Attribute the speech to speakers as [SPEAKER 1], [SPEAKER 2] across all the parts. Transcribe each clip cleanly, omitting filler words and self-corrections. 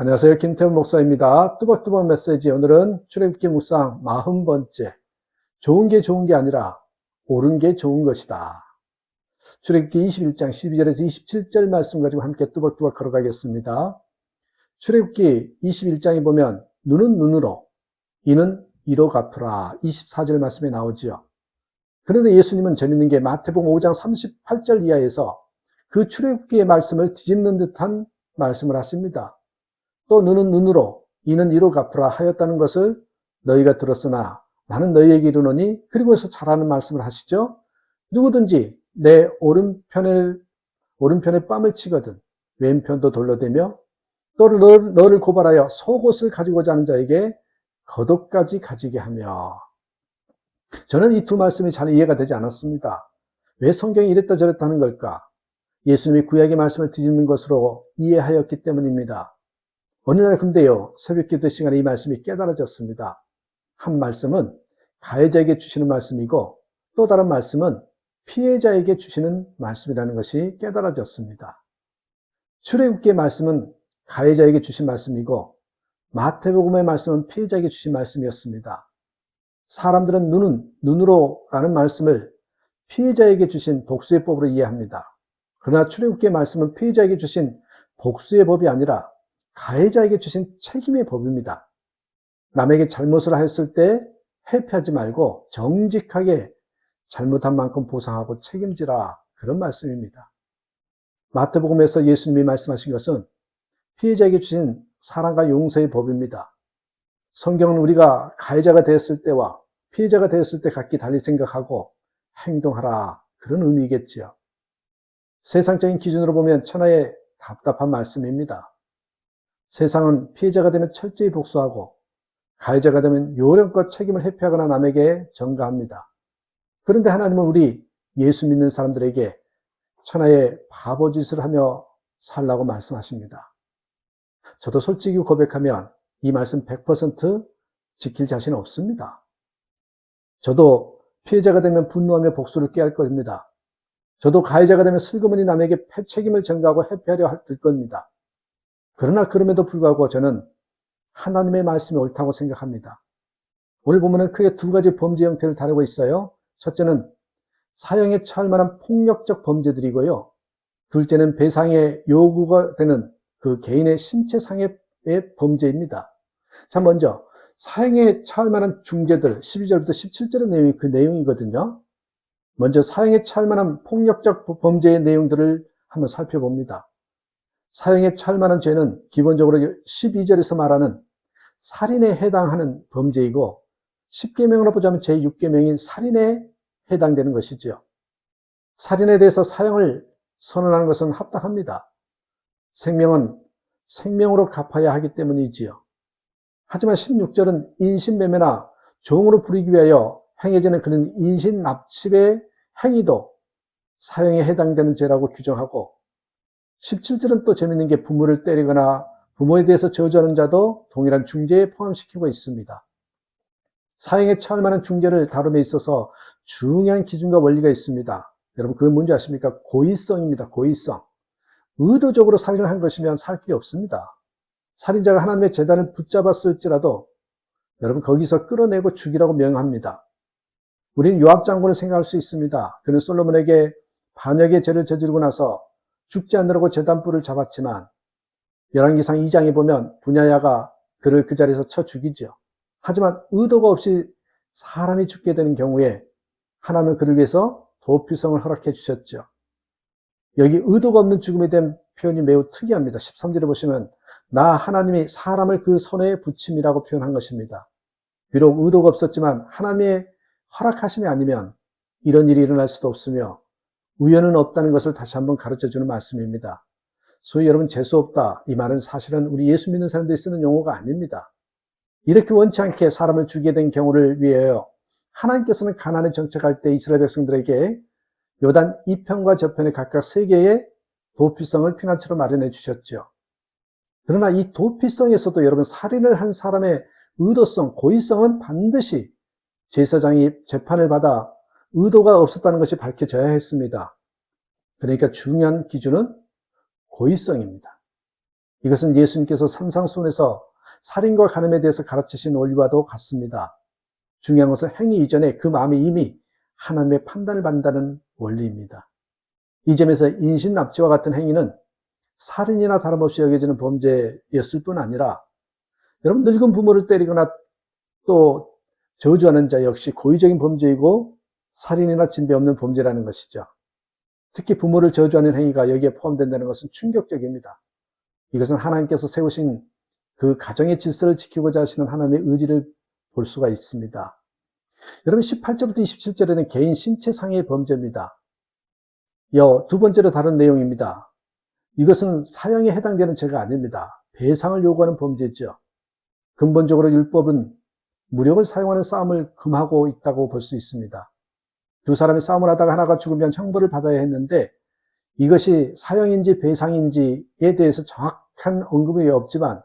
[SPEAKER 1] 안녕하세요. 김태훈 목사입니다. 뚜벅뚜벅 메시지. 오늘은 출애굽기 묵상 40번째. 좋은 게 아니라 옳은 게 좋은 것이다. 출애굽기 21장 12절에서 27절 말씀 가지고 함께 뚜벅뚜벅 걸어가겠습니다. 출애굽기 21장에 보면 눈은 눈으로, 이는 이로 갚으라. 24절 말씀에 나오지요. 그런데 예수님은 재밌는 게 마태복음 5장 38절 이하에서 그 출애굽기의 말씀을 뒤집는 듯한 말씀을 하십니다. 또 눈은 눈으로, 이는 이로 갚으라 하였다는 것을 너희가 들었으나 나는 너희에게 이르노니, 그리고서 잘하는 말씀을 하시죠. 누구든지 내 오른편에 뺨을 치거든 왼편도 돌려대며 또 너를 고발하여 속옷을 가지고자 하는 자에게 겉옷까지 가지게 하며. 저는 이 두 말씀이 잘 이해가 되지 않았습니다. 왜 성경이 이랬다 저랬다 하는 걸까? 예수님이 구약의 말씀을 뒤집는 것으로 이해하였기 때문입니다. 어느 날 근데요, 새벽 기도 시간에 이 말씀이 깨달아졌습니다. 한 말씀은 가해자에게 주시는 말씀이고 또 다른 말씀은 피해자에게 주시는 말씀이라는 것이 깨달아졌습니다. 출애굽기의 말씀은 가해자에게 주신 말씀이고 마태복음의 말씀은 피해자에게 주신 말씀이었습니다. 사람들은 눈은 눈으로 라는 말씀을 피해자에게 주신 복수의 법으로 이해합니다. 그러나 출애굽기의 말씀은 피해자에게 주신 복수의 법이 아니라 가해자에게 주신 책임의 법입니다. 남에게 잘못을 했을 때 회피하지 말고 정직하게 잘못한 만큼 보상하고 책임지라, 그런 말씀입니다. 마태복음에서 예수님이 말씀하신 것은 피해자에게 주신 사랑과 용서의 법입니다. 성경은 우리가 가해자가 되었을 때와 피해자가 되었을 때 각기 달리 생각하고 행동하라, 그런 의미겠지요. 세상적인 기준으로 보면 천하의 답답한 말씀입니다. 세상은 피해자가 되면 철저히 복수하고 가해자가 되면 요령껏 책임을 회피하거나 남에게 전가합니다. 그런데 하나님은 우리 예수 믿는 사람들에게 천하의 바보짓을 하며 살라고 말씀하십니다. 저도 솔직히 고백하면 이 말씀 100% 지킬 자신 없습니다. 저도 피해자가 되면 분노하며 복수를 꾀할 겁니다. 저도 가해자가 되면 슬그머니 남에게 책임을 전가하고 회피하려 할 겁니다. 그러나 그럼에도 불구하고 저는 하나님의 말씀이 옳다고 생각합니다. 오늘 보면은 크게 두 가지 범죄 형태를 다루고 있어요. 첫째는 사형에 처할 만한 폭력적 범죄들이고요. 둘째는 배상의 요구가 되는 그 개인의 신체상해의 범죄입니다. 자, 먼저 사형에 처할 만한 중죄들 12절부터 17절의 내용이 그 내용이거든요. 먼저 사형에 처할 만한 폭력적 범죄의 내용들을 한번 살펴봅니다. 사형에 처할 만한 죄는 기본적으로 12절에서 말하는 살인에 해당하는 범죄이고 10계명으로 보자면 제6계명인 살인에 해당되는 것이죠. 살인에 대해서 사형을 선언하는 것은 합당합니다. 생명은 생명으로 갚아야 하기 때문이지요. 하지만 16절은 인신매매나 종으로 부리기 위하여 행해지는 그런 인신납치의 행위도 사형에 해당되는 죄라고 규정하고 17절은 또 재밌는 게 부모를 때리거나 부모에 대해서 저주하는 자도 동일한 중죄에 포함시키고 있습니다. 사형에 처할 만한 중죄를 다룸에 있어서 중요한 기준과 원리가 있습니다. 여러분 그건 뭔지 아십니까? 고의성입니다. 고의성. 의도적으로 살인을 한 것이면 살 길이 없습니다. 살인자가 하나님의 제단을 붙잡았을지라도 여러분 거기서 끌어내고 죽이라고 명합니다. 우리는 요압 장군을 생각할 수 있습니다. 그는 솔로몬에게 반역의 죄를 저지르고 나서 죽지 않으려고 제단불을 잡았지만 열왕기상 2장에 보면 분야야가 그를 그 자리에서 쳐 죽이죠. 하지만 의도가 없이 사람이 죽게 되는 경우에 하나님은 그를 위해서 도피성을 허락해 주셨죠. 여기 의도가 없는 죽음에 대한 표현이 매우 특이합니다. 13절에 보시면 나 하나님이 사람을 그 손에 붙임이라고 표현한 것입니다. 비록 의도가 없었지만 하나님의 허락하심이 아니면 이런 일이 일어날 수도 없으며 우연은 없다는 것을 다시 한번 가르쳐주는 말씀입니다. 소위 여러분 재수 없다, 이 말은 사실은 우리 예수 믿는 사람들이 쓰는 용어가 아닙니다. 이렇게 원치 않게 사람을 죽이게 된 경우를 위하여 하나님께서는 가나안에 정착할 때 이스라엘 백성들에게 요단 이편과 저편에 각각 3개의 도피성을 피난처로 마련해 주셨죠. 그러나 이 도피성에서도 여러분 살인을 한 사람의 의도성, 고의성은 반드시 제사장이 재판을 받아 의도가 없었다는 것이 밝혀져야 했습니다. 그러니까 중요한 기준은 고의성입니다. 이것은 예수님께서 산상수훈에서 살인과 간음에 대해서 가르치신 원리와도 같습니다. 중요한 것은 행위 이전에 그 마음이 이미 하나님의 판단을 받는다는 원리입니다. 이 점에서 인신납치와 같은 행위는 살인이나 다름없이 여겨지는 범죄였을 뿐 아니라 여러분 늙은 부모를 때리거나 또 저주하는 자 역시 고의적인 범죄이고 살인이나 진배 없는 범죄라는 것이죠. 특히 부모를 저주하는 행위가 여기에 포함된다는 것은 충격적입니다. 이것은 하나님께서 세우신 그 가정의 질서를 지키고자 하시는 하나님의 의지를 볼 수가 있습니다. 여러분 18절부터 27절에는 개인 신체상해의 범죄입니다. 두 번째로 다른 내용입니다. 이것은 사형에 해당되는 죄가 아닙니다. 배상을 요구하는 범죄죠. 근본적으로 율법은 무력을 사용하는 싸움을 금하고 있다고 볼 수 있습니다. 두 사람이 싸움을 하다가 하나가 죽으면 형벌을 받아야 했는데 이것이 사형인지 배상인지에 대해서 정확한 언급이 없지만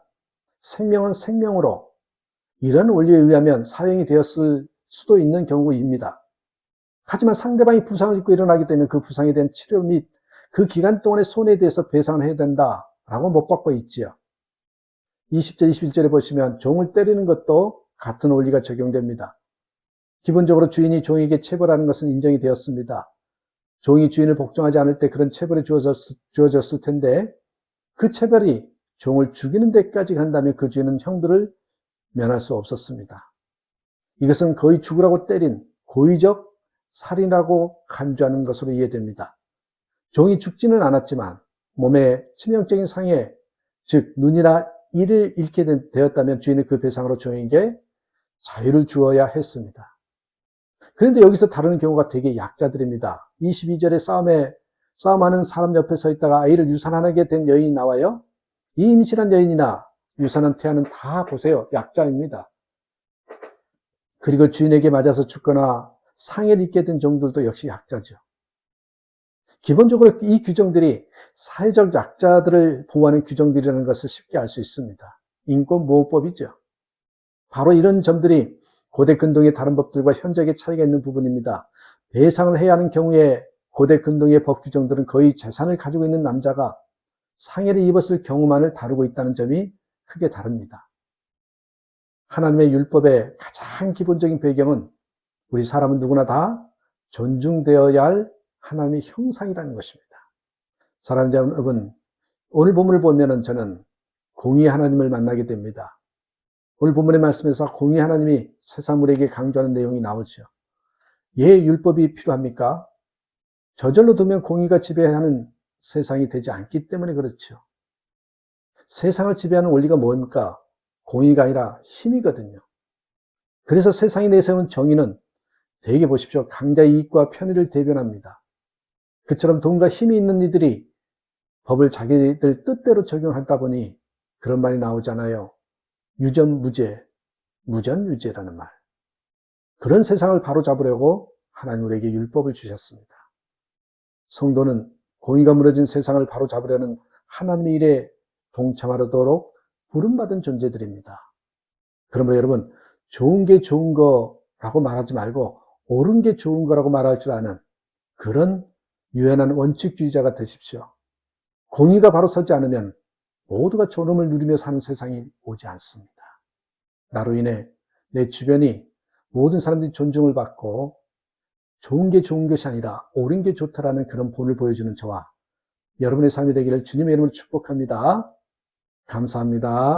[SPEAKER 1] 생명은 생명으로 이런 원리에 의하면 사형이 되었을 수도 있는 경우입니다. 하지만 상대방이 부상을 입고 일어나기 때문에 그 부상에 대한 치료 및 그 기간 동안의 손해에 대해서 배상을 해야 된다라고 못 받고 있지요. 20절, 21절에 보시면 종을 때리는 것도 같은 원리가 적용됩니다. 기본적으로 주인이 종에게 체벌하는 것은 인정이 되었습니다. 종이 주인을 복종하지 않을 때 그런 체벌이 주어졌을 텐데 그 체벌이 종을 죽이는 데까지 간다면 그 주인은 형벌을 면할 수 없었습니다. 이것은 거의 죽으라고 때린 고의적 살인이라고 간주하는 것으로 이해됩니다. 종이 죽지는 않았지만 몸에 치명적인 상해, 즉 눈이나 이를 잃게 되었다면 주인은 그 배상으로 종에게 자유를 주어야 했습니다. 그런데 여기서 다루는 경우가 되게 약자들입니다. 22절에 싸움하는 사람 옆에 서 있다가 아이를 유산하게 된 여인이 나와요. 이 임신한 여인이나 유산한 태아는 다 보세요. 약자입니다. 그리고 주인에게 맞아서 죽거나 상해를 입게 된 종들도 역시 약자죠. 기본적으로 이 규정들이 사회적 약자들을 보호하는 규정들이라는 것을 쉽게 알 수 있습니다. 인권보호법이죠. 바로 이런 점들이 고대 근동의 다른 법들과 현저하게 차이가 있는 부분입니다. 배상을 해야 하는 경우에 고대 근동의 법 규정들은 거의 재산을 가지고 있는 남자가 상해를 입었을 경우만을 다루고 있다는 점이 크게 다릅니다. 하나님의 율법의 가장 기본적인 배경은 우리 사람은 누구나 다 존중되어야 할 하나님의 형상이라는 것입니다. 사랑하는 여러분, 오늘 본문을 보면은 저는 공의 하나님을 만나게 됩니다. 오늘 본문의 말씀에서 공의 하나님이 세사물에게 강조하는 내용이 나오죠. 예, 율법이 필요합니까? 저절로 두면 공의가 지배하는 세상이 되지 않기 때문에 그렇죠. 세상을 지배하는 원리가 뭡니까? 공의가 아니라 힘이거든요. 그래서 세상이 내세운 정의는 대개 보십시오. 강자의 이익과 편의를 대변합니다. 그처럼 돈과 힘이 있는 이들이 법을 자기들 뜻대로 적용하다 보니 그런 말이 나오잖아요. 유전무죄, 무전유죄라는 말. 그런 세상을 바로잡으려고 하나님 우리에게 율법을 주셨습니다. 성도는 공의가 무너진 세상을 바로잡으려는 하나님의 일에 동참하도록 부름받은 존재들입니다. 그러므로 여러분, 좋은 게 좋은 거라고 말하지 말고 옳은 게 좋은 거라고 말할 줄 아는 그런 유연한 원칙주의자가 되십시오. 공의가 바로 서지 않으면 모두가 존엄을 누리며 사는 세상이 오지 않습니다. 나로 인해 내 주변이 모든 사람들이 존중을 받고 좋은 게 좋은 것이 아니라 옳은 게 좋다라는 그런 본을 보여주는 저와 여러분의 삶이 되기를 주님의 이름으로 축복합니다. 감사합니다.